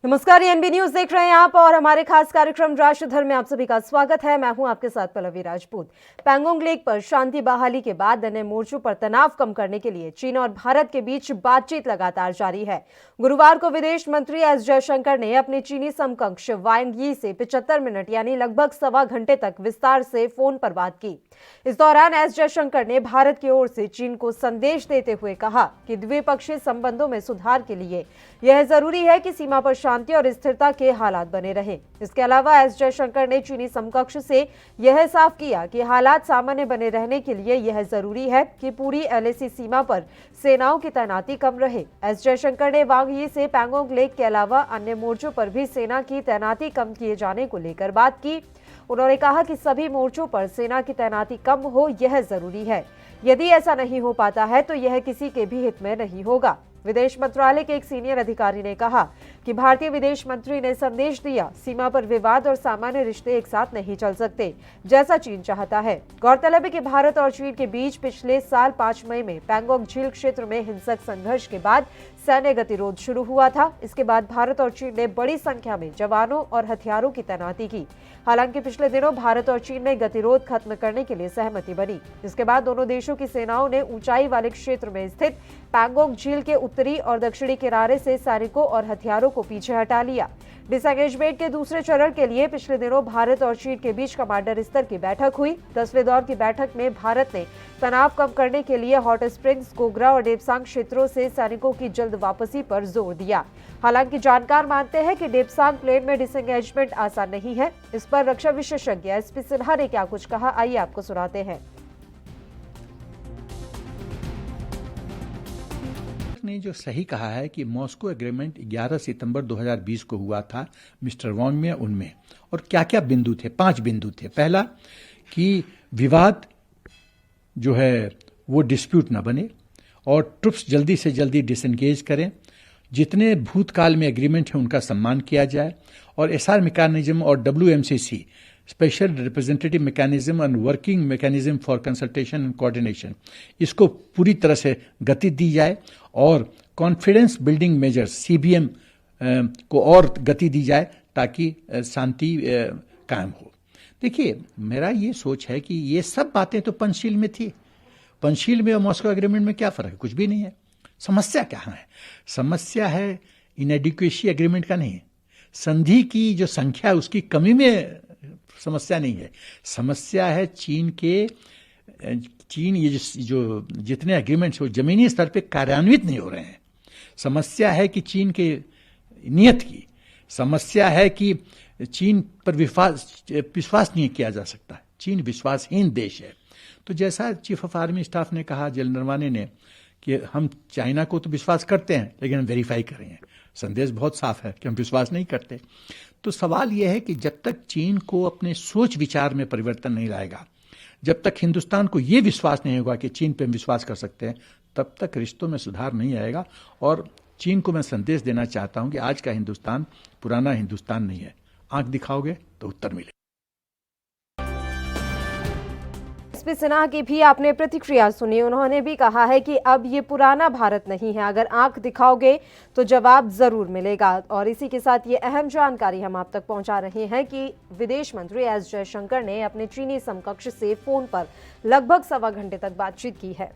नमस्कार, ANB news देख रहे हैं आप और हमारे खास कार्यक्रम राष्ट्रधर्म में आप सभी का स्वागत है। मैं हूं आपके साथ पल्लवी राजपूत। पैंगोंग लेक पर शांति बहाली के बाद अन्य मोर्चों पर तनाव कम करने के लिए चीन और भारत के बीच बातचीत लगातार जारी है। गुरुवार को विदेश मंत्री एस जयशंकर ने अपने चीनी समकक्ष वांग यी से 75 मिनट यानी लगभग सवा घंटे तक विस्तार से फोन पर बात की। इस दौरान एस जयशंकर ने भारत की ओर से चीन को संदेश देते हुए कहा कि द्विपक्षीय संबंधों में सुधार के लिए यह जरूरी है कि सीमा पर शांति और स्थिरता के हालात बने रहें। इसके अलावा एस जयशंकर ने चीनी समकक्ष से यह साफ किया कि हालात सामान्य बने रहने के लिए यह जरूरी है कि पूरी एलएसी सीमा पर सेनाओं की तैनाती कम रहे। एस जयशंकर ने वांग यी से पैंगोंग लेक के अलावा अन्य मोर्चों पर भी सेना की तैनाती कम किए जाने को लेकर बात की। उन्होंने कहा कि सभी मोर्चों पर सेना की तैनाती कम हो, यह जरूरी है। यदि ऐसा नहीं हो पाता है तो यह किसी के भी हित में नहीं होगा। विदेश मंत्रालय के एक सीनियर अधिकारी ने कहा कि भारतीय विदेश मंत्री ने संदेश दिया, सीमा पर विवाद और सामान्य रिश्ते एक साथ नहीं चल सकते, जैसा चीन चाहता है। गौरतलब है कि भारत और चीन के बीच पिछले साल 5 मई में पैंगोंग झील क्षेत्र में हिंसक संघर्ष के बाद सैन्य गतिरोध शुरू हुआ था। इसके बाद भारत और चीन ने बड़ी संख्या में जवानों और हथियारों की तैनाती की। हालांकि पिछले दिनों भारत और चीन में गतिरोध खत्म करने के लिए सहमति बनी। इसके बाद दोनों देशों की सेनाओं ने ऊंचाई वाले क्षेत्र में स्थित पैंगोंग झील के उत्तरी और दक्षिणी किनारे से सैनिकों और हथियारों को पीछे हटा लिया। डिसएंगेजमेंट के दूसरे चरण के लिए पिछले दिनों भारत और चीन के बीच कमांडर स्तर की बैठक हुई। 10वें दौर की बैठक में भारत ने तनाव कम करने के लिए हॉट स्प्रिंग्स, गोग्रा और डेप्सांग क्षेत्रों से सैनिकों की जल्द वापसी पर जोर दिया। हालांकि जानकार मानते हैं कि डेप्सांग प्लेन में डिसएंगेजमेंट आसान नहीं है। इस पर रक्षा विशेषज्ञ एसपी सिन्हा ने क्या कुछ कहा, आइए आपको सुनाते हैं। ने जो सही कहा है कि मॉस्को एग्रीमेंट 11 सितंबर 2020 को हुआ था मिस्टर वांग में, उनमें और क्या क्या बिंदु थे। 5 बिंदु थे। पहला कि विवाद जो है वो डिस्प्यूट ना बने और ट्रुप्स जल्दी से जल्दी डिसएंगेज करें। जितने भूतकाल में एग्रीमेंट है उनका सम्मान किया जाए और एसआर मैकेनिज्म और WMCC special representative mechanism and working mechanism for consultation and coordination, इसको पूरी तरह से गति दी जाए और कॉन्फिडेंस बिल्डिंग मेजर्स CBM को और गति दी जाए ताकि शांति कायम हो। देखिए, मेरा ये सोच है कि ये सब बातें तो पंचशील में थी। पंचशील में और मॉस्को एग्रीमेंट में क्या फर्क है? कुछ भी नहीं है। समस्या क्या है? समस्या है इनएडिक्वेसी एग्रीमेंट का नहीं, संधि की जो संख्या है उसकी कमी में समस्या नहीं है। समस्या है चीन ये जो जितने एग्रीमेंट्स वो जमीनी स्तर पे कार्यान्वित नहीं हो रहे हैं। समस्या है कि चीन के नियत की समस्या है कि चीन पर विश्वास नहीं किया जा सकता। चीन विश्वासहीन देश है। तो जैसा चीफ ऑफ आर्मी स्टाफ ने कहा, जनरल नरवाने ने, कि हम चाइना को तो विश्वास करते हैं लेकिन हम वेरीफाई कर रहे हैं। संदेश बहुत साफ है कि हम विश्वास नहीं करते। तो सवाल यह है कि जब तक चीन को अपने सोच विचार में परिवर्तन नहीं लाएगा, जब तक हिंदुस्तान को यह विश्वास नहीं होगा कि चीन पे हम विश्वास कर सकते हैं, तब तक रिश्तों में सुधार नहीं आएगा। और चीन को मैं संदेश देना चाहता हूं कि आज का हिंदुस्तान पुराना हिंदुस्तान नहीं है। आंख दिखाओगे तो उत्तर मिलेगा। एसपी सिन्हा की भी आपने प्रतिक्रिया सुनी। उन्होंने भी कहा है कि अब ये पुराना भारत नहीं है, अगर आंख दिखाओगे तो जवाब जरूर मिलेगा। और इसी के साथ ये अहम जानकारी हम आप तक पहुंचा रहे हैं कि विदेश मंत्री एस जयशंकर ने अपने चीनी समकक्ष से फोन पर लगभग सवा घंटे तक बातचीत की है।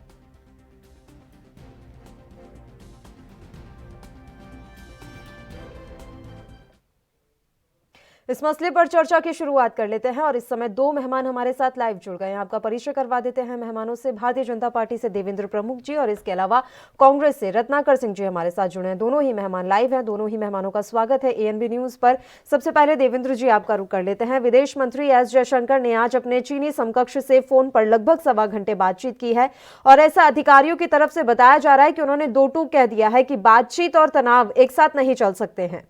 इस मसले पर चर्चा की शुरुआत कर लेते हैं और इस समय 2 मेहमान हमारे साथ लाइव जुड़ गए हैं। आपका परिचय करवा देते हैं मेहमानों से। भारतीय जनता पार्टी से देवेंद्र प्रमुख जी और इसके अलावा कांग्रेस से रत्नाकर सिंह जी हमारे साथ जुड़े हैं। दोनों ही मेहमान लाइव हैं। दोनों ही मेहमानों का स्वागत है एएनबी न्यूज पर। सबसे पहले देवेंद्र जी, आपका रुख कर लेते हैं। विदेश मंत्री एस जयशंकर ने आज अपने चीनी समकक्ष से फोन पर लगभग सवा घंटे बातचीत की है और ऐसा अधिकारियों की तरफ से बताया जा रहा है कि उन्होंने 2 टूक कह दिया है कि बातचीत और तनाव एक साथ नहीं चल सकते हैं।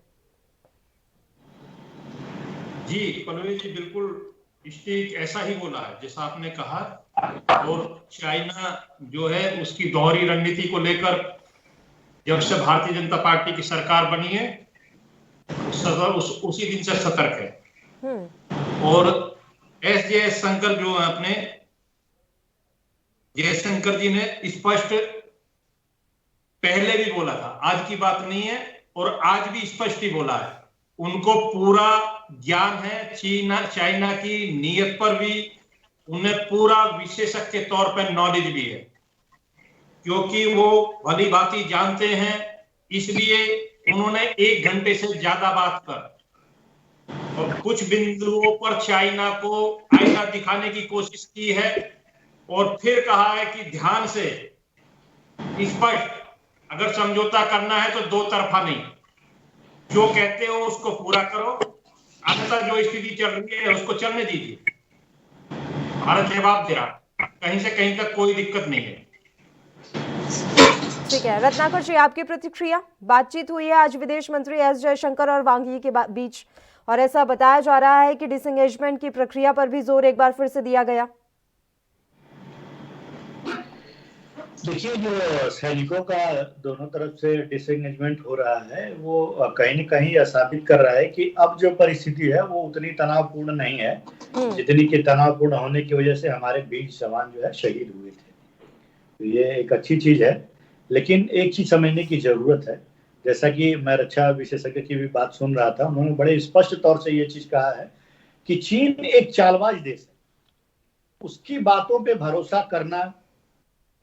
जी पल्लवी जी, बिल्कुल स्टेज ऐसा ही बोला है जैसा आपने कहा। और चाइना जो है उसकी दोहरी रणनीति को लेकर जब से भारतीय जनता पार्टी की सरकार बनी है उसी दिन से सतर्क है। और एस जयशंकर जो है, अपने जयशंकर जी ने स्पष्ट पहले भी बोला था, आज की बात नहीं है, और आज भी स्पष्ट ही बोला है। उनको पूरा ज्ञान है चाइना की नीयत पर भी, उन्हें पूरा विशेषज्ञ के तौर पर नॉलेज भी है, क्योंकि वो भली भांति जानते हैं। इसलिए उन्होंने 1 घंटे से ज्यादा बात कर और कुछ बिंदुओं पर चाइना को आईना दिखाने की कोशिश की है और फिर कहा है कि ध्यान से स्पष्ट, अगर समझौता करना है तो दो तरफा नहीं, जो कहते हो उसको पूरा करो, अन्यथा जो स्थिति चल रही है उसको चलने दीजिए। भारत जवाब दे रहा, कहीं से कहीं तक कोई दिक्कत नहीं है। ठीक है रत्नाकर जी, आपकी प्रतिक्रिया। बातचीत हुई है आज विदेश मंत्री एस जयशंकर और वांग यी के बीच, और ऐसा बताया जा रहा है कि डिसएंगेजमेंट की प्रक्रिया पर भी जोर एक बार फिर से दिया गया। देखिए, जो सैनिकों का दोनों तरफ से डिसएंगेजमेंट हो रहा है वो कहीं न कहीं यह साबित कर रहा है कि अब जो परिस्थिति है वो उतनी तनावपूर्ण नहीं है जितनी कि तनावपूर्ण होने की वजह से हमारे 20 जवान जो है शहीद हुए थे। तो ये एक अच्छी चीज है, लेकिन एक चीज समझने की जरूरत है। जैसा कि मैं रक्षा विशेषज्ञ की भी बात सुन रहा था, उन्होंने बड़े स्पष्ट तौर से ये चीज कहा है कि चीन एक चालबाज देश है, उसकी बातों पे भरोसा करना,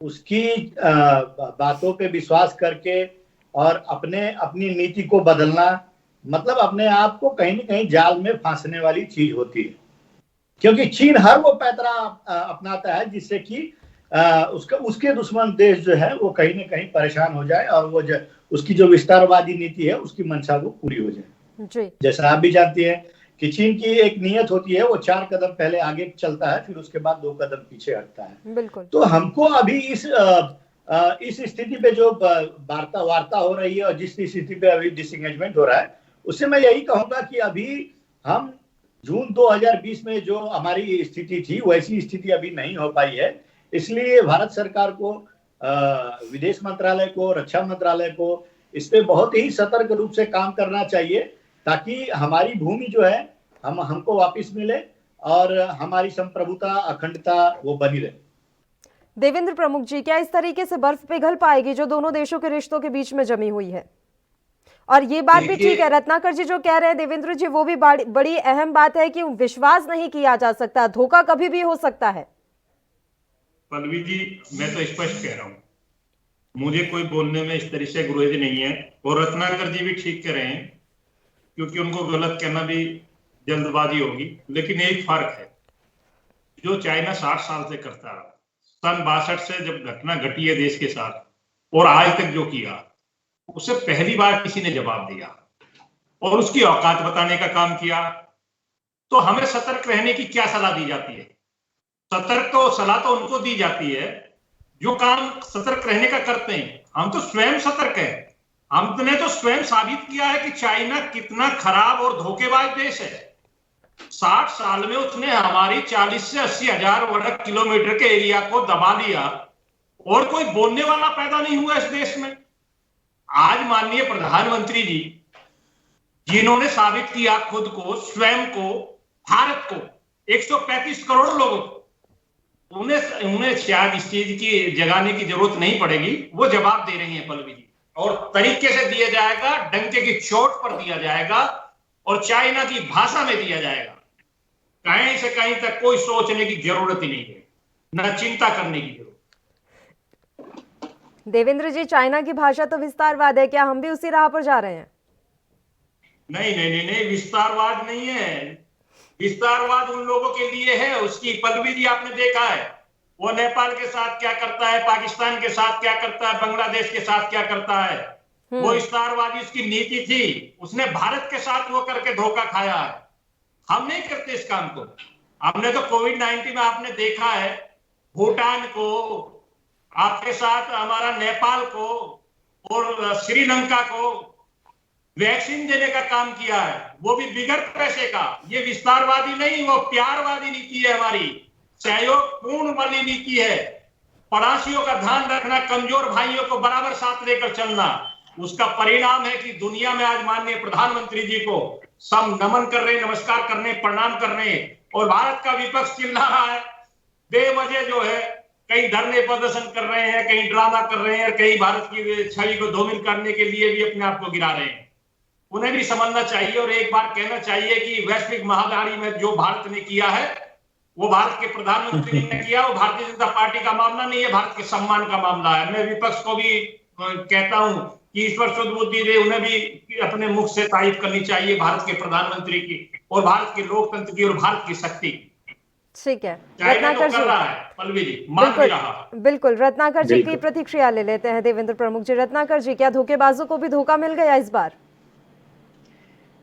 उसकी बातों पे विश्वास करके और अपनी नीति को बदलना, मतलब अपने आप को कहीं न कहीं जाल में फांसने वाली चीज होती है। क्योंकि चीन हर वो पैतरा अपनाता है जिससे कि उसके दुश्मन देश जो है वो कहीं न कहीं परेशान हो जाए और वो उसकी जो विस्तारवादी नीति है उसकी मंशा वो पूरी हो जाए जी। जैसा आप भी जानती हैं कि चीन की एक नियत होती है, वो 4 कदम पहले आगे चलता है, फिर उसके बाद 2 कदम पीछे हटता है। बिल्कुल। तो हमको अभी इस स्थिति पे जो वार्ता हो रही है और जिस स्थिति पे अभी डिसएंगेजमेंट हो रहा है, उससे मैं यही कहूंगा कि अभी हम जून 2020 में जो हमारी स्थिति थी वैसी स्थिति अभी नहीं हो पाई है। इसलिए भारत सरकार को, विदेश मंत्रालय को, रक्षा मंत्रालय को इस पे बहुत ही सतर्क रूप से काम करना चाहिए, ताकि हमारी भूमि जो है हमको वापस मिले और हमारी संप्रभुता, अखंडता वो बनी रहे। देवेंद्र प्रमुख जी, क्या इस तरीके से बर्फ पिघल पाएगी जो दोनों देशों के रिश्तों के बीच में जमी हुई है? और ये बात भी ठीक है रत्नाकर जी जो कह रहे हैं देवेंद्र जी, वो भी बड़ी अहम बात है कि विश्वास नहीं किया जा सकता, धोखा कभी भी हो सकता है। पल्लवी जी, मैं तो स्पष्ट कह रहा हूँ, मुझे कोई बोलने में इस तरह से गुरेज नहीं है, और रत्नाकर जी भी ठीक कह रहे हैं, क्योंकि उनको गलत कहना भी जल्दबाजी होगी। लेकिन एक फर्क है, जो चाइना 60 साल से करता रहा, सन 62 से जब घटना घटी है देश के साथ और आज तक जो किया, उसे पहली बार किसी ने जवाब दिया और उसकी औकात बताने का काम किया। तो हमें सतर्क रहने की क्या सलाह दी जाती है? सतर्क तो सलाह तो उनको दी जाती है जो काम सतर्क रहने का करते हैं। हम तो स्वयं सतर्क है। हमने तो स्वयं साबित किया है कि चाइना कितना खराब और धोखेबाज देश है। 60 साल में उसने हमारी 40 से 80 हजार वर्ग किलोमीटर के एरिया को दबा लिया और कोई बोलने वाला पैदा नहीं हुआ इस देश में। आज माननीय प्रधानमंत्री जी, जिन्होंने साबित किया खुद को, स्वयं को, भारत को, 135 करोड़ लोगों को, उन्हें शायद इस चीज की जगाने की जरूरत नहीं पड़ेगी, वो जवाब दे रही है पल्लवी जी, और तरीके से दिया जाएगा, डंके की चोट पर दिया जाएगा और चाइना की भाषा में दिया जाएगा। कहीं से कहीं तक कोई सोचने की जरूरत ही नहीं है, न चिंता करने की जरूरत। देवेंद्र जी, चाइना की भाषा तो विस्तारवाद है, क्या हम भी उसी राह पर जा रहे हैं? नहीं नहीं नहीं नहीं, विस्तारवाद नहीं है। विस्तारवाद उन लोगों के लिए है, उसकी पल्लवी जी आपने देखा है, वो नेपाल के साथ क्या करता है, पाकिस्तान के साथ क्या करता है, बांग्लादेश के साथ क्या करता है। वो विस्तारवादी उसकी नीति थी, उसने भारत के साथ वो करके धोखा खाया है। हम नहीं करते इस काम को। हमने तो कोविड-19 में आपने देखा है, भूटान को, आपके साथ हमारा नेपाल को और श्रीलंका को वैक्सीन देने का काम किया है, वो भी बिगड़ पैसे का। ये विस्तारवादी नहीं, वो प्यारवादी नीति है हमारी, सहयोगपूर्ण वाली नीति है। पड़ोसियों का ध्यान रखना, कमजोर भाइयों को बराबर साथ लेकर चलना। उसका परिणाम है कि दुनिया में आज माननीय प्रधानमंत्री जी को सब नमन कर रहे, नमस्कार करने, प्रणाम करने, और भारत का विपक्ष चिल्ला रहा है बेवजह जो है कहीं धरने प्रदर्शन कर रहे हैं, कहीं ड्रामा कर रहे हैं, कहीं भारत की छवि को धूमिल करने के लिए भी अपने आप को गिरा रहे हैं। उन्हें भी समझना चाहिए और एक बार कहना चाहिए कि वैश्विक महामारी में जो भारत ने किया है वो भारत के प्रधानमंत्री ने किया, वो भारतीय जनता पार्टी का मामला नहीं है, भारत के सम्मान का मामला है। मैं विपक्ष को भी कहता हूं कि ईश्वर शुद्ध बुद्धि दे, उन्हें भी अपने मुख से तारीफ करनी चाहिए भारत के प्रधानमंत्री की और भारत के लोकतंत्र की और भारत की शक्ति। ठीक है, चाइना तो रत्नाकर कर जी, रहा है, पल्लवी जी मान भी रहा। बिल्कुल रत्नाकर जी की बिल्कुल। प्रतिक्रिया ले लेते हैं देवेंद्र प्रमुख जी। रत्नाकर जी, क्या धोखेबाजों को भी धोखा मिल गया इस बार?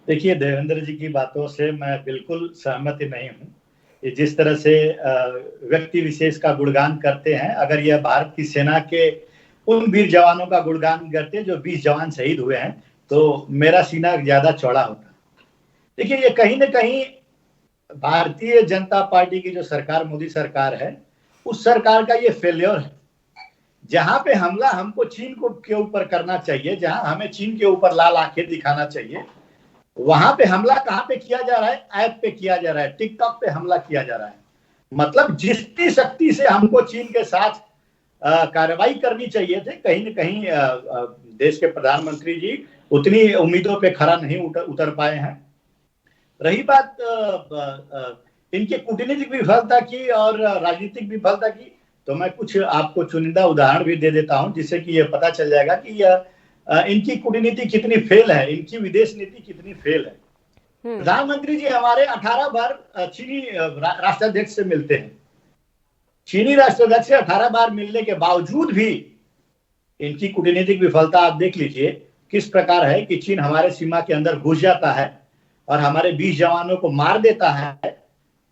देखिए, देवेंद्र जी की बातों से मैं बिल्कुल सहमत नहीं हूँ। ये जिस तरह से व्यक्ति विशेष का गुणगान करते हैं, अगर यह भारत की सेना के उन वीर जवानों का गुणगान करते जो 20 जवान शहीद हुए हैं, तो मेरा सीना ज्यादा चौड़ा होता। देखिए, ये कहीं न कहीं भारतीय जनता पार्टी की जो सरकार, मोदी सरकार है, उस सरकार का ये फेल्योर है। जहां पे हमला हमको चीन को के ऊपर करना चाहिए, जहां हमें चीन के ऊपर लाल आंखें दिखाना चाहिए, वहां पे हमला कहां पे किया जा रहा है? ऐप पे किया जा रहा है, टिकटॉक पे हमला किया जा रहा है। मतलब जितनी शक्ति से हमको चीन के साथ कार्रवाई करनी चाहिए थे, कहीं न कहीं देश के प्रधानमंत्री जी उतनी उम्मीदों पे खरा नहीं उतर पाए हैं। रही बात इनके कूटनीतिक विफलता की और राजनीतिक विफलता की, तो मैं कुछ आपको चुनिंदा उदाहरण भी दे देता हूं, जिससे कि ये पता चल जाएगा कि इनकी कूटनीति कितनी फेल है, इनकी विदेश नीति कितनी फेल है। प्रधानमंत्री जी हमारे 18 बार चीनी राष्ट्राध्यक्ष से मिलते हैं। चीनी राष्ट्राध्यक्ष से 18 बार मिलने के बावजूद भी इनकी कूटनीतिक विफलता आप देख लीजिए किस प्रकार है कि चीन हमारे सीमा के अंदर घुस जाता है और हमारे 20 जवानों को मार देता है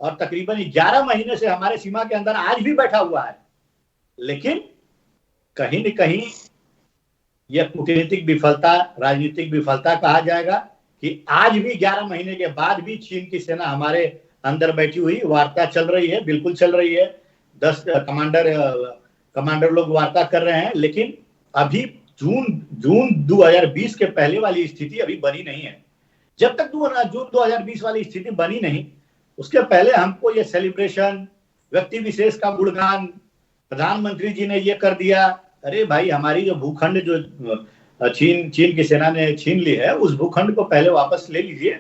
और तकरीबन 11 महीने से हमारे सीमा के अंदर आज भी बैठा हुआ है। लेकिन कहीं न कहीं यह कूटनीतिक विफलता, राजनीतिक विफलता कहा जाएगा कि आज भी 11 महीने के बाद भी चीन की सेना हमारे अंदर बैठी हुई, वार्ता चल रही है, बिल्कुल चल रही है। 10 कमांडर लोग वार्ता कर रहे हैं, लेकिन अभी जून 2020 के पहले वाली स्थिति अभी बनी नहीं है। जब तक जून 2020 वाली स्थिति बनी नहीं, उसके पहले हमको ये सेलिब्रेशन, व्यक्ति विशेष का गुणगान, प्रधानमंत्री जी ने ये कर दिया। अरे भाई, हमारी जो भूखंड जो चीन की सेना ने छीन ली है, उस भूखंड को पहले वापस ले लीजिए,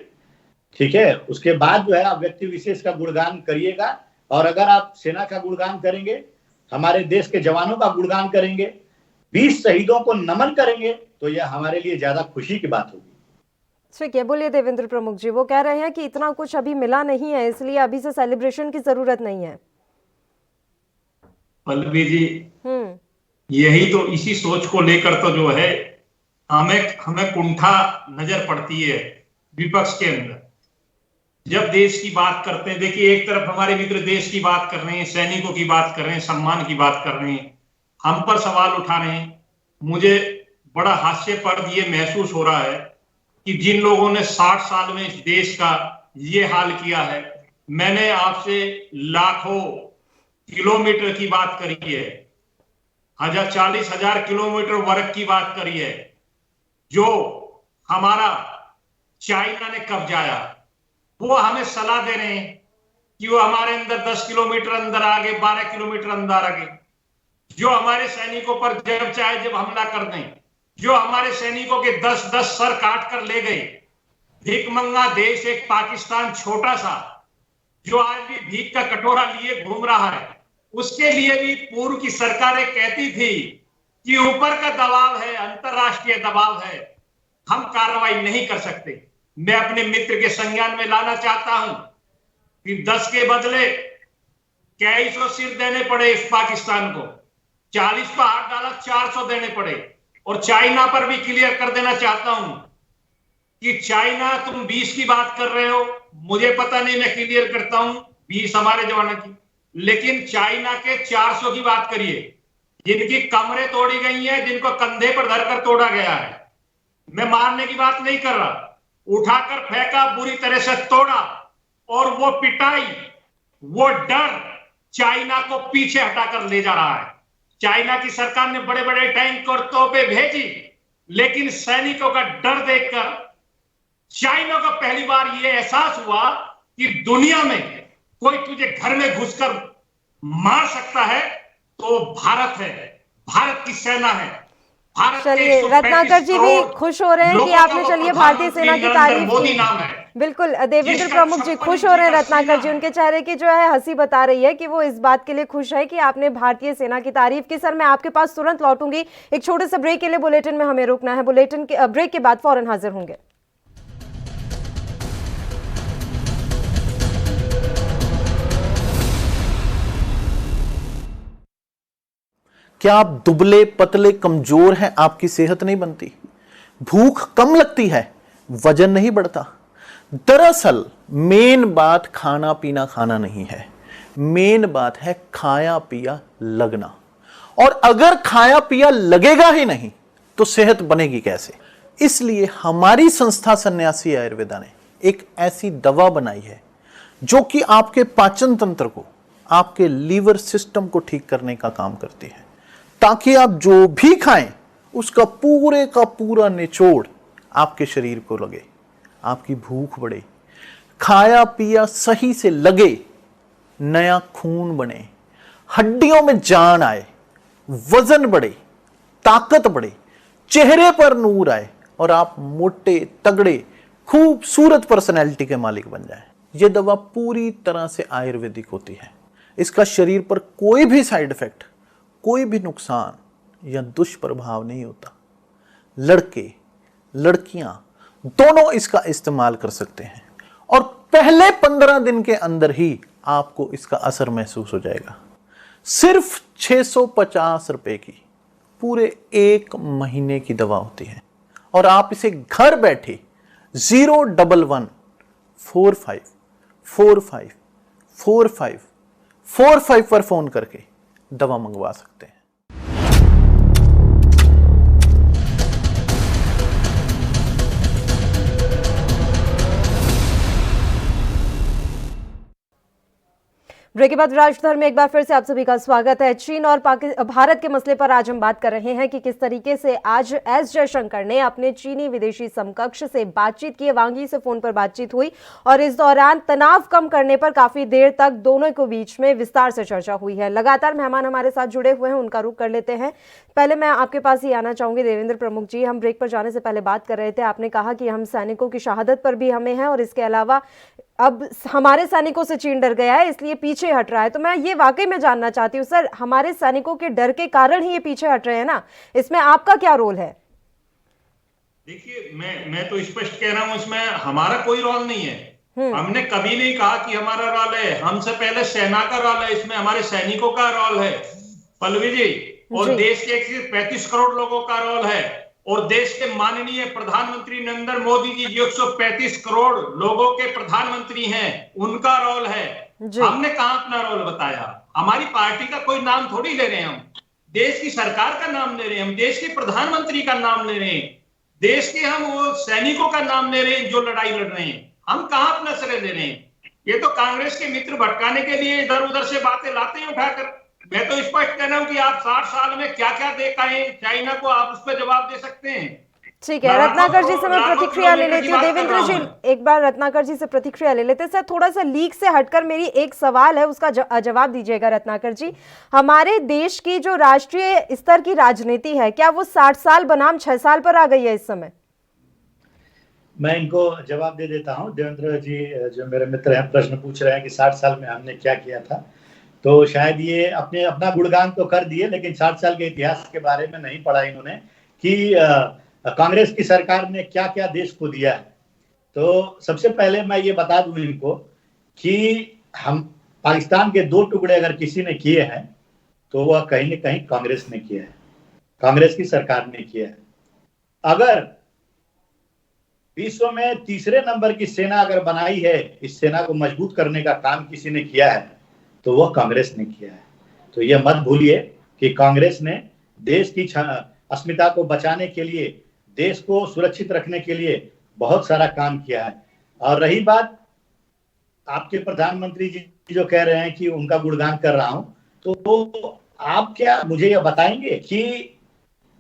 ठीक है। उसके बाद जो है आप व्यक्ति विशेष का गुणगान करिएगा, और अगर आप सेना का गुणगान करेंगे, हमारे देश के जवानों का गुणगान करेंगे, 20 शहीदों को नमन करेंगे, तो यह हमारे लिए ज्यादा खुशी की बात होगी। ठीक है, बोलिए देवेंद्र प्रमुख जी। वो कह रहे हैं कि इतना कुछ अभी मिला नहीं है, इसलिए अभी से सेलिब्रेशन की जरूरत नहीं है। पल्लवी जी, यही तो, इसी सोच को लेकर तो जो है हमें कुंठा नजर पड़ती है विपक्ष के अंदर। जब देश की बात करते हैं, देखिए एक तरफ हमारे मित्र देश की बात कर रहे हैं, सैनिकों की बात कर रहे हैं, सम्मान की बात कर रहे हैं, हम पर सवाल उठा रहे हैं। मुझे बड़ा हास्यप्रद ये महसूस हो रहा है कि जिन लोगों ने 60 साल में इस देश का ये हाल किया है, मैंने आपसे लाखों किलोमीटर की बात करी है, 40,000 किलोमीटर वर्ग की बात करी है, जो हमारा चाइना ने कब्जाया। वो हमें सलाह दे रहे हैं कि वो हमारे अंदर 10 किलोमीटर अंदर आगे, 12 किलोमीटर अंदर आगे, जो हमारे सैनिकों पर जब चाहे जब हमला कर दें, जो हमारे सैनिकों के 10-10 सर काट कर ले गए। भिखमंगा देश एक पाकिस्तान छोटा सा, जो आज भी भीख का कटोरा लिए घूम रहा है, उसके लिए भी पूर्व की सरकारें कहती थी कि ऊपर का दबाव है, अंतरराष्ट्रीय दबाव है, हम कार्रवाई नहीं कर सकते। मैं अपने मित्र के संज्ञान में लाना चाहता हूं कि 10 के बदले 250 सिर देने पड़े इस पाकिस्तान को, 40 पर हाथ डाला 400 देने पड़े। और चाइना पर भी क्लियर कर देना चाहता हूं कि चाइना, तुम 20 की बात कर रहे हो, मुझे पता नहीं, मैं क्लियर करता हूं 20 हमारे जवानों की, लेकिन चाइना के 400 की बात करिए, जिनकी कमरें तोड़ी गई हैं, जिनको कंधे पर धरकर तोड़ा गया है। मैं मारने की बात नहीं कर रहा, उठाकर फेंका, बुरी तरह से तोड़ा, और वो पिटाई, वो डर चाइना को पीछे हटाकर ले जा रहा है। चाइना की सरकार ने बड़े बड़े टैंक और तोपें भेजी, लेकिन सैनिकों का डर देखकर चाइना को पहली बार यह एहसास हुआ कि दुनिया में कोई तुझे घर में घुसकर मार सकता है, तो भारत है, भारत की सेना है। भारत के चलिए 135 रत्नाकर जी भी करोड़ खुश हो रहे हैं कि लोगों का आपने वो चलिए भारतीय प्रधानमंत्री सेना की नरेंद्र तारीफ मोदी की। नाम है। बिल्कुल देवेंद्र जिसका प्रमुख जी 56 खुश इंची हो रहे हैं। का रत्नाकर जी सीना उनके चेहरे की जो है हंसी बता रही है कि वो इस बात के लिए खुश है कि आपने भारतीय सेना की तारीफ की। सर मैं आपके पास तुरंत लौटूंगी, एक छोटे से ब्रेक के लिए बुलेटिन में हमें रुकना है। बुलेटिन के ब्रेक के बाद फौरन हाजिर होंगे। क्या आप दुबले पतले कमजोर हैं? आपकी सेहत नहीं बनती, भूख कम लगती है, वजन नहीं बढ़ता। दरअसल मेन बात खाना पीना खाना नहीं है, मेन बात है खाया पिया लगना। और अगर खाया पिया लगेगा ही नहीं तो सेहत बनेगी कैसे? इसलिए हमारी संस्था सन्यासी आयुर्वेदा ने एक ऐसी दवा बनाई है जो कि आपके पाचन तंत्र को, आपके लीवर सिस्टम को ठीक करने का काम करती है, ताकि आप जो भी खाएं उसका पूरे का पूरा निचोड़ आपके शरीर को लगे, आपकी भूख बढ़े, खाया पिया सही से लगे, नया खून बने, हड्डियों में जान आए, वजन बढ़े, ताकत बढ़े, चेहरे पर नूर आए और आप मोटे तगड़े खूबसूरत पर्सनैलिटी के मालिक बन जाएं। यह दवा पूरी तरह से आयुर्वेदिक होती है। इसका शरीर पर कोई भी साइड इफेक्ट, कोई भी नुकसान या दुष्प्रभाव नहीं होता। लड़के लड़कियां दोनों इसका इस्तेमाल कर सकते हैं और पहले 15 दिन के अंदर ही आपको इसका असर महसूस हो जाएगा। सिर्फ 650 रुपए की पूरे 1 महीने की दवा होती है और आप इसे घर बैठे 01145454545 पर फोन करके दवा मंगवा सकते हैं। ब्रेक के बाद राजधर में एक बार फिर से आप सभी का स्वागत है। चीन और भारत के मसले पर आज हम बात कर रहे हैं कि किस तरीके से आज एस जयशंकर ने अपने चीनी विदेशी समकक्ष से बातचीत की। वांग यी से फोन पर बातचीत हुई और इस दौरान तनाव कम करने पर काफी देर तक दोनों के बीच में विस्तार से चर्चा हुई है। लगातार मेहमान हमारे साथ जुड़े हुए हैं, उनका रुख कर लेते हैं। पहले मैं आपके पास ही आना चाहूंगी देवेंद्र प्रमुख जी। हम ब्रेक पर जाने से पहले बात कर रहे थे, आपने कहा कि हम सैनिकों की शहादत पर भी हमें है और इसके अलावा अब हमारे सैनिकों से चीन डर गया है इसलिए पीछे हट रहा है। तो मैं ये वाकई में जानना चाहती हूँ सर, हमारे सैनिकों के डर के कारण ही ये पीछे हट रहे हैं ना, इसमें आपका क्या रोल है? देखिए मैं तो स्पष्ट कह रहा हूं, इसमें हमारा कोई रोल नहीं है। हमने कभी नहीं कहा कि हमारा रोल है। हमसे पहले सेना का रोल है, इसमें हमारे सैनिकों का रोल है पल्लवी जी, और देश के 135 करोड़ लोगों का रोल है। और देश के माननीय प्रधानमंत्री नरेंद्र मोदी जी जो 135 करोड़ लोगों के प्रधानमंत्री हैं, उनका रोल है। हमने कहां अपना रोल बताया? हमारी पार्टी का कोई नाम थोड़ी ले रहे हैं हम, देश की सरकार का नाम ले रहे हैं हम, देश के प्रधानमंत्री का नाम ले रहे हैं, देश के हम वो सैनिकों का नाम ले रहे हैं जो लड़ाई लड़ रहे हैं। हम कहां अपना श्रेय ले रहे हैं? ये तो कांग्रेस के मित्र भटकाने के लिए इधर उधर से बातें लाते हैं उठाकर। मैं तो स्पष्ट कह रहा हूं कि आप 60 साल में क्या क्या देख आए चाइना को, आप उस पर जवाब दे सकते हैं। ठीक है, रत्नाकर जी से मैं प्रतिक्रिया ले लेती हूँ। देवेंद्र जी एक बार रत्नाकर जी से प्रतिक्रिया ले लेते हैं। सर थोड़ा सा लीक से हटकर मेरी एक सवाल है, उसका जवाब दीजिएगा रत्नाकर जी। हमारे देश की जो राष्ट्रीय स्तर की राजनीति है, क्या वो 60 साल बनाम 6 साल पर आ गई है इस समय? मैं इनको जवाब दे देता हूं। देवेंद्र जी जो मेरे मित्र हैं प्रश्न पूछ रहे हैं कि 60 साल में हमने क्या किया था, तो शायद ये अपना गुणगान तो कर दिए, लेकिन 60 साल के इतिहास के बारे में नहीं पढ़ा इन्होंने कि कांग्रेस की सरकार ने क्या क्या देश को दिया है। तो सबसे पहले मैं ये बता दूं इनको कि हम पाकिस्तान के 2 टुकड़े अगर किसी ने किए हैं तो वह कहीं न कहीं कांग्रेस ने किया है, कांग्रेस की सरकार ने किया है। अगर विश्व में तीसरे नंबर की सेना अगर बनाई है, इस सेना को मजबूत करने का काम किसी ने किया है तो वह कांग्रेस ने किया है। तो यह मत भूलिए कि कांग्रेस ने देश की अस्मिता को बचाने के लिए, देश को सुरक्षित रखने के लिए बहुत सारा काम किया है। और रही बात आपके प्रधानमंत्री जी जो कह रहे हैं कि उनका गुणगान कर रहा हूं, तो आप क्या मुझे यह बताएंगे कि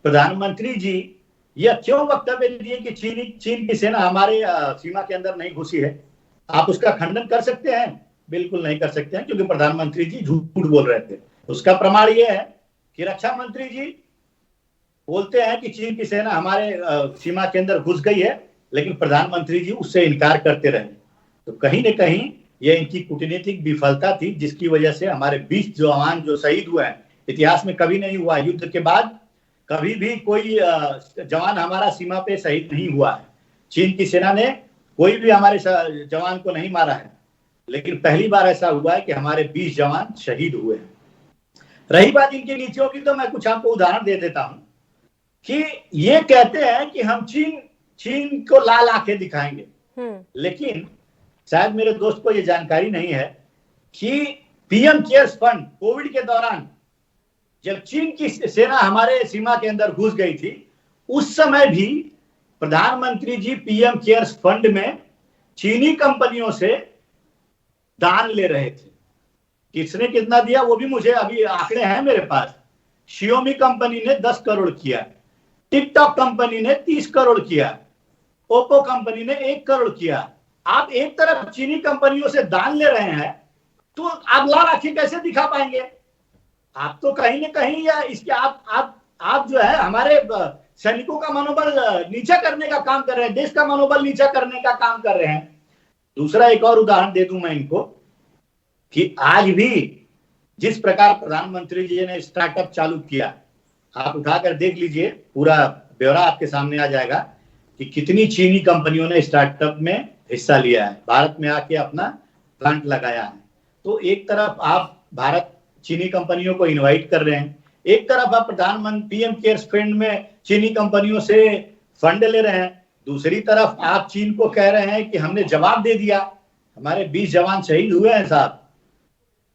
प्रधानमंत्री जी यह क्यों वक्तव्य दिए कि चीन की सेना हमारे सीमा के अंदर नहीं घुसी है? आप उसका खंडन कर सकते हैं? बिल्कुल नहीं कर सकते हैं, क्योंकि प्रधानमंत्री जी झूठ बोल रहे थे। उसका प्रमाण यह है कि रक्षा मंत्री जी बोलते हैं कि चीन की सेना हमारे सीमा के अंदर घुस गई है, लेकिन प्रधानमंत्री जी उससे इनकार करते रहे। तो कहीं न कहीं ये इनकी कूटनीतिक विफलता थी, जिसकी वजह से हमारे 20 जवान जो शहीद हुए हैं, इतिहास में कभी नहीं हुआ, युद्ध के बाद कभी भी कोई जवान हमारा सीमा पे शहीद नहीं हुआ है। चीन की सेना ने कोई भी हमारे जवान को नहीं मारा है, लेकिन पहली बार ऐसा हुआ है कि हमारे 20 जवान शहीद हुए हैं। रही बात इनकी नीतियों की, तो मैं कुछ आपको उदाहरण दे देता हूं कि ये कहते हैं कि हम चीन को लाल आंखें दिखाएंगे, लेकिन शायद मेरे दोस्त को ये जानकारी नहीं है कि पीएम केयर्स फंड कोविड के दौरान जब चीन की सेना हमारे सीमा के अंदर घुस गई थी, उस समय भी प्रधानमंत्री जी पीएम केयर्स फंड में चीनी कंपनियों से दान ले रहे थे। किसने कितना दिया वो भी मुझे अभी आंकड़े हैं मेरे पास। शियोमी कंपनी ने 10 करोड़ किया, टिकटॉक कंपनी ने 30 करोड़ किया, ओप्पो कंपनी ने 1 करोड़ किया। आप एक तरफ चीनी कंपनियों से दान ले रहे हैं, तो आप लाल आंखें कैसे दिखा पाएंगे? आप तो कहीं ना कहीं या इसके आप जो है हमारे सैनिकों का मनोबल नीचा करने का काम कर रहे हैं, देश का मनोबल नीचा करने का काम कर रहे हैं। दूसरा एक और उदाहरण दे दूं मैं इनको कि आज भी जिस प्रकार प्रधानमंत्री जी ने स्टार्टअप चालू किया, आप उठाकर देख लीजिए, पूरा ब्यौरा आपके सामने आ जाएगा कि कितनी चीनी कंपनियों ने स्टार्टअप में हिस्सा लिया है, भारत में आके अपना प्लांट लगाया है। तो एक तरफ आप भारत चीनी कंपनियों को इनवाइट कर रहे हैं, एक तरफ आप प्रधानमंत्री पीएम केयर्स फंड में चीनी कंपनियों से फंड ले रहे हैं, दूसरी तरफ आप चीन को कह रहे हैं कि हमने जवाब दे दिया। हमारे 20 जवान शहीद हुए हैं साहब,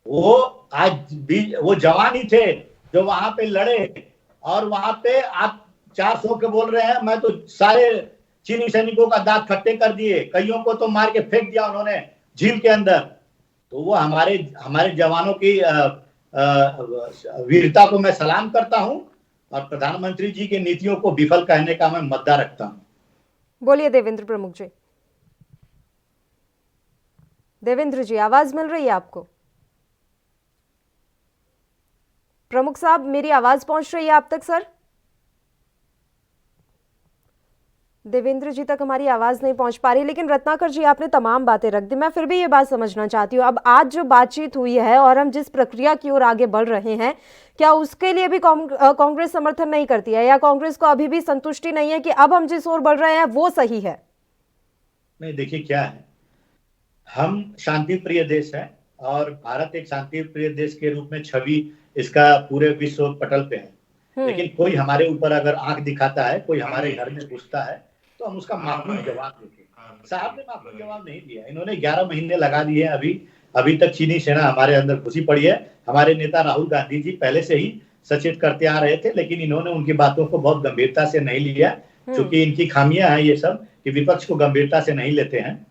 वो जवान ही थे जो वहां पे लड़े, और वहां पे आप 400 के बोल रहे हैं। मैं तो सारे चीनी सैनिकों का दांत खट्टे कर दिए, कईयों को तो मार के फेंक दिया उन्होंने झील के अंदर। तो वो हमारे जवानों की वीरता को मैं सलाम करता हूं, और प्रधानमंत्री जी की नीतियों को विफल कहने का मैं मद्दा रखता हूं। बोलिए देवेंद्र प्रमुख जी। देवेंद्र जी, आवाज मिल रही है आपको? प्रमुख साहब, मेरी आवाज पहुंच रही है आप तक? सर, देवेंद्र जी तक हमारी आवाज नहीं पहुंच पा रही, लेकिन रत्नाकर जी आपने तमाम बातें रख दी। मैं फिर भी ये बात समझना चाहती हूँ, अब आज जो बातचीत हुई है और हम जिस प्रक्रिया की ओर आगे बढ़ रहे हैं, क्या उसके लिए भी कांग्रेस समर्थन नहीं करती है, या कांग्रेस को अभी भी संतुष्टि नहीं है कि अब हम जिस ओर बढ़ रहे हैं वो सही है? नहीं, देखिए क्या है, हम शांति प्रिय देश है, और भारत एक शांति प्रिय देश के रूप में छवि इसका पूरे विश्व पटल पे है। लेकिन कोई हमारे ऊपर अगर आंख दिखाता है, कोई हमारे घर में घुसता है, तो हम उसका माकूल जवाब देते हैं। साहब ने माकूल जवाब नहीं दिया, इन्होंने 11 महीने लगा दिए, अभी तक चीनी सेना हमारे अंदर घुसी पड़ी है। हमारे नेता राहुल गांधी जी पहले से ही सचेत करते आ रहे थे, लेकिन इन्होंने उनकी बातों को बहुत गंभीरता से नहीं लिया, क्योंकि इनकी खामियां हैं ये सब कि विपक्ष को गंभीरता से नहीं लेते हैं।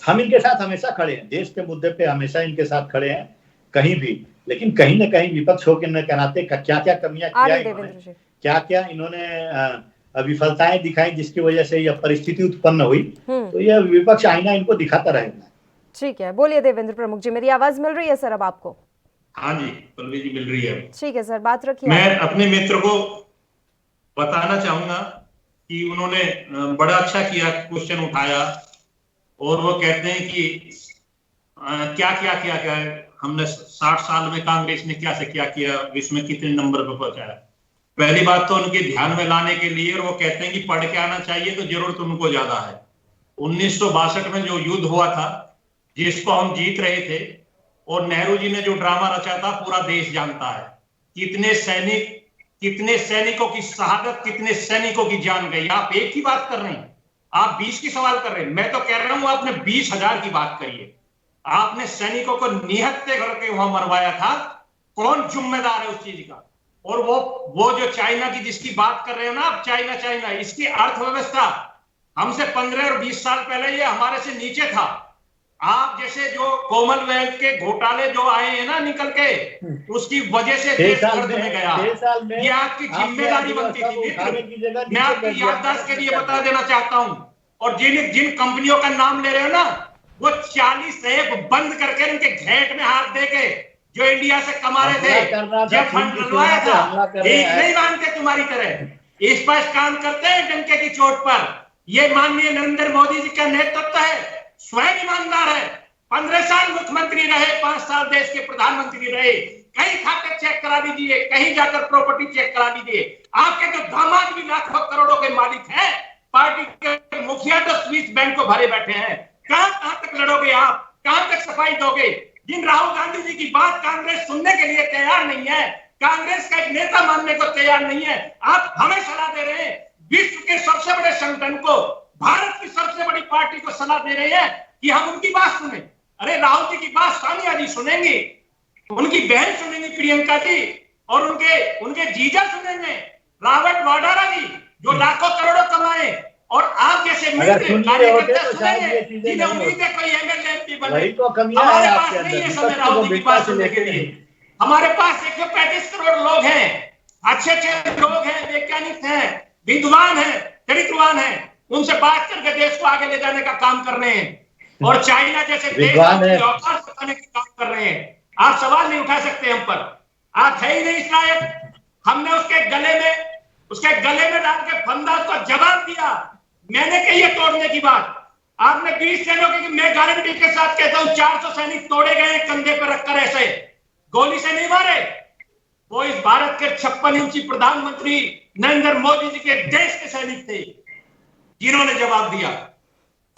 हम इनके साथ हमेशा खड़े हैं, देश के मुद्दे पे हमेशा इनके साथ खड़े हैं कहीं भी, लेकिन कहीं न कहीं विपक्ष होकर न कहनाते क्या क्या कमियां किया इन्होंने, क्या क्या इन्होंने विफलताएं दिखाई, जिसकी वजह से यह परिस्थिति उत्पन्न हुई। तो यह विपक्ष आईना इनको दिखाता रहेगा। ठीक है, बोलिए देवेंद्र प्रमुख जी। मेरी आवाज मिल रही है सर अब आपको? हाँ जी पल्लवी जी, मिल रही है। ठीक है सर, बात रखिए। मैं अपने मित्र को बताना चाहूंगा कि उन्होंने बड़ा अच्छा किया, क्वेश्चन उठाया, और वो कहते हैं कि क्या हमने 60 साल में कांग्रेस ने क्या से क्या किया, विश्व में कितने नंबर पर पहुंचाया। पहली बात तो उनके ध्यान में लाने के लिए, और वो कहते हैं कि पढ़ के आना चाहिए, तो जरूरत उनको ज्यादा है। 1962 में जो युद्ध हुआ था, जिसको हम जीत रहे थे, और नेहरू जी ने जो ड्रामा रचा था, पूरा देश जानता है। कितने सैनिकों की शहादत, कितने सैनिकों की जान गई। आप एक की बात कर रहे हैं, आप 20 की सवाल कर रहे हैं। मैं तो कह रहा हूं आपने 20,000 की बात करिए। आपने सैनिकों को निहत्ते करके वहां मरवाया था, कौन जिम्मेदार है उस चीज का? और वो जो चाइना की जिसकी बात कर रहे हो ना आप, चाइना इसकी अर्थव्यवस्था हमसे 15 और 20 साल पहले ये हमारे से नीचे था। आप जैसे जो कॉमनवेल्थ के घोटाले जो आए हैं ना निकल के, उसकी वजह से देश कर्ज में गया। ये आपकी जिम्मेदारी बनती थी। मैं आपकी याददाश्त के लिए बता देना चाहता हूं, और जिन कंपनियों का नाम ले रहे हो ना, वो 40 ऐप बंद करके उनके घेट में हाथ दे के जो इंडिया से कमा रहे थे, जब फंड डलवाया था, एक नहीं मानते तुम्हारी तरह, इस पर काम करते हैं डंके की चोट पर। ये माननीय नरेंद्र मोदी जी का नेतृत्व है, स्वयं ईमानदार है, 15 साल मुख्यमंत्री रहे, 5 साल देश के प्रधानमंत्री रहे, कहीं खाते चेक करा दीजिए, कहीं जाकर प्रॉपर्टी चेक करा दीजिए। आपके जो दामाद भी लाखों करोड़ों के मालिक हैं, पार्टी के मुखिया तो स्विस बैंक को भरे बैठे हैं। कहां तक लड़ोगे आप, कहां तक सफाई दोगे? जिन राहुल गांधी जी की बात कांग्रेस सुनने के लिए तैयार नहीं है, कांग्रेस का एक नेता मानने को तैयार नहीं है, आप हमें सलाह दे रहे हैं। विश्व के सबसे बड़े संगठन को, भारत की सबसे बड़ी पार्टी को सलाह दे रहे हैं कि हम उनकी बात सुने। अरे राहुल जी की बात सोनिया जी सुनेंगे, उनकी बहन सुनेंगी प्रियंका जी, और उनके जीजा सुनेंगे रॉबर्ट वाड्रा जी, जो लाखों करोड़ों कमाए, और आप जैसे कार्यकर्ता सुनेंगे जिन्हें उम्मीद है कोई एमएलए एमपी बने। हमारे पास नहीं है समय राहुल जी की बात सुनने के लिए। हमारे पास 135 करोड़ लोग हैं, अच्छे लोग हैं, वैज्ञानिक हैं, विद्वान हैं, चरित्रवान हैं, उनसे बात करके देश को आगे ले जाने का काम कर रहे हैं। और चाइना जैसे देश औकात बताने का काम कर रहे हैं। आप सवाल नहीं उठा सकते हम पर, आप है ही नहीं इस लायक। हमने उसके गले में डाल के फंदा उसको जवाब दिया। मैंने कही है तोड़ने की बात, आपने 20 सैनिकों की, मैं गारंटी के साथ कहता हूं 400 सैनिक तोड़े गए कंधे पर रखकर, ऐसे गोली से नहीं मारे। वो इस भारत के 56 इंची प्रधानमंत्री नरेंद्र मोदी जी के देश के सैनिक थे, जिन्होंने जवाब दिया।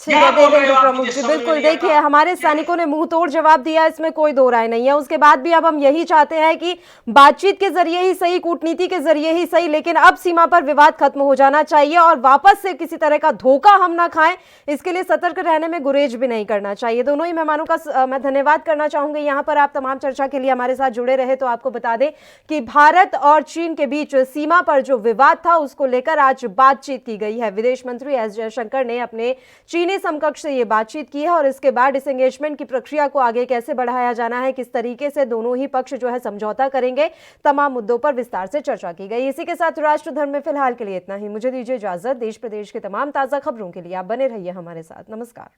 ठीक है देवेंद्र प्रमुख जी, बिल्कुल देखिए हमारे सैनिकों ने मुंह तोड़ जवाब दिया, इसमें कोई दो राय नहीं है। उसके बाद भी अब हम यही चाहते हैं कि बातचीत के जरिए ही सही, कूटनीति के जरिए ही सही, लेकिन अब सीमा पर विवाद खत्म हो जाना चाहिए और वापस से किसी तरह का धोखा हम ना खाएं, इसके लिए सतर्क रहने में गुरेज भी नहीं करना चाहिए। दोनों ही मेहमानों का मैं धन्यवाद करना चाहूंगी यहाँ पर आप तमाम चर्चा के लिए हमारे साथ जुड़े रहे। तो आपको बता दें कि भारत और चीन के बीच सीमा पर जो विवाद था उसको लेकर आज बातचीत की गई है। विदेश मंत्री एस जयशंकर ने अपने चीनी समकक्ष से ये बातचीत की है और इसके बाद डिसएंगेजमेंट की प्रक्रिया को आगे कैसे बढ़ाया जाना है, किस तरीके से दोनों ही पक्ष जो है समझौता करेंगे, तमाम मुद्दों पर विस्तार से चर्चा की गई। इसी के साथ राष्ट्र धर्म में फिलहाल के लिए इतना ही। मुझे दीजिए इजाजत। देश प्रदेश के तमाम ताजा खबरों के लिए आप बने रहिए हमारे साथ। नमस्कार।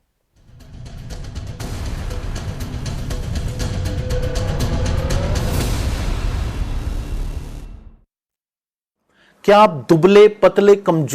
क्या आप दुबले पतले कमजोर